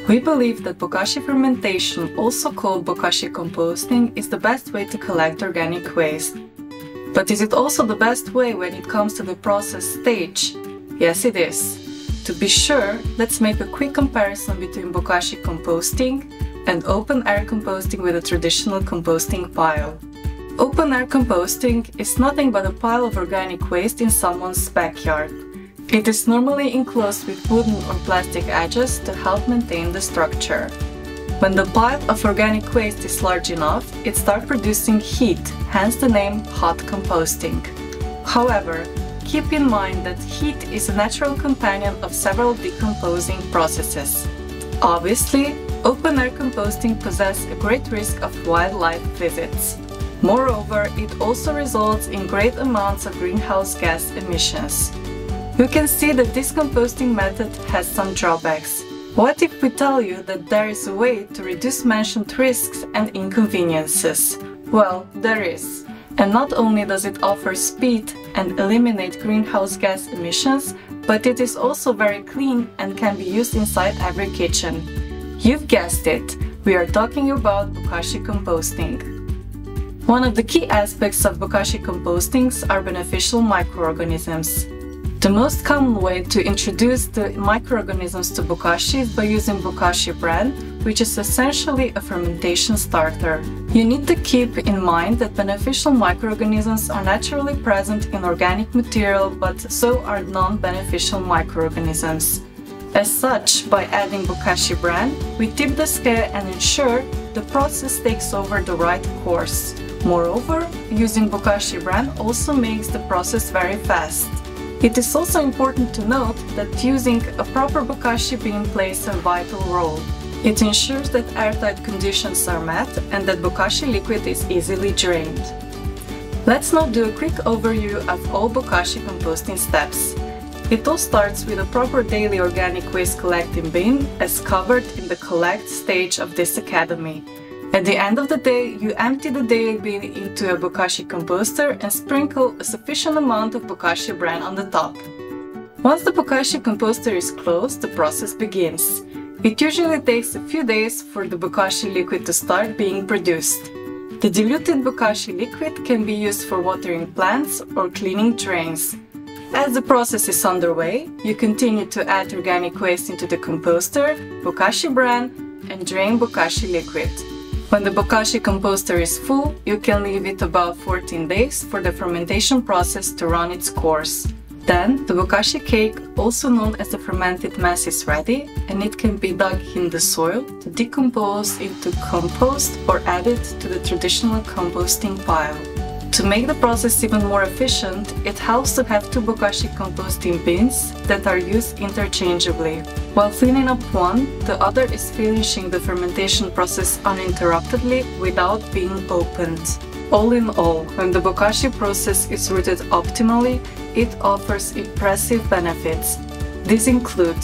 We believe that Bokashi fermentation, also called Bokashi composting, is the best way to collect organic waste. But is it also the best way when it comes to the process stage? Yes, it is. To be sure, let's make a quick comparison between Bokashi composting and open-air composting with a traditional composting pile. Open-air composting is nothing but a pile of organic waste in someone's backyard. It is normally enclosed with wooden or plastic edges to help maintain the structure. When the pile of organic waste is large enough, it starts producing heat, hence the name hot composting. However, keep in mind that heat is a natural companion of several decomposing processes. Obviously, open-air composting possesses a great risk of wildlife visits. Moreover, it also results in great amounts of greenhouse gas emissions. You can see that this composting method has some drawbacks. What if we tell you that there is a way to reduce mentioned risks and inconveniences? Well, there is. And not only does it offer speed and eliminate greenhouse gas emissions, but it is also very clean and can be used inside every kitchen. You've guessed it, we are talking about Bokashi composting. One of the key aspects of Bokashi compostings are beneficial microorganisms. The most common way to introduce the microorganisms to Bokashi is by using Bokashi bran, which is essentially a fermentation starter. You need to keep in mind that beneficial microorganisms are naturally present in organic material, but so are non-beneficial microorganisms. As such, by adding Bokashi bran, we tip the scale and ensure the process takes over the right course. Moreover, using Bokashi bran also makes the process very fast. It is also important to note that using a proper Bokashi bean plays a vital role. It ensures that airtight conditions are met and that Bokashi liquid is easily drained. Let's now do a quick overview of all Bokashi composting steps. It all starts with a proper daily organic waste collecting bin, as covered in the collect stage of this academy. At the end of the day, you empty the daily bin into a Bokashi composter and sprinkle a sufficient amount of Bokashi bran on the top. Once the Bokashi composter is closed, the process begins. It usually takes a few days for the Bokashi liquid to start being produced. The diluted Bokashi liquid can be used for watering plants or cleaning drains. As the process is underway, you continue to add organic waste into the composter, Bokashi bran, and drain Bokashi liquid. When the Bokashi composter is full, you can leave it about 14 days for the fermentation process to run its course. Then, the Bokashi cake, also known as the fermented mass, is ready, and it can be dug in the soil to decompose into compost or added to the traditional composting pile. To make the process even more efficient, it helps to have two Bokashi composting bins that are used interchangeably. While filling up one, the other is finishing the fermentation process uninterruptedly without being opened. All in all, when the Bokashi process is routed optimally, it offers impressive benefits. These include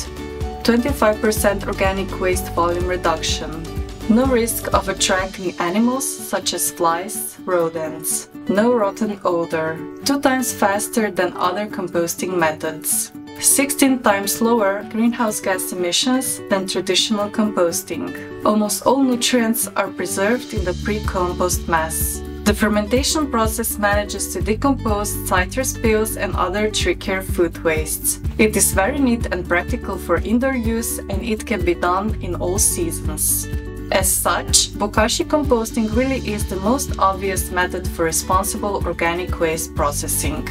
25% organic waste volume reduction, no risk of attracting animals such as flies, rodents, no rotten odor, 2 times faster than other composting methods, 16 times lower greenhouse gas emissions than traditional composting. Almost all nutrients are preserved in the pre-compost mass. The fermentation process manages to decompose citrus peels and other trickier food wastes. It is very neat and practical for indoor use, and it can be done in all seasons. As such, Bokashi composting really is the most obvious method for responsible organic waste processing.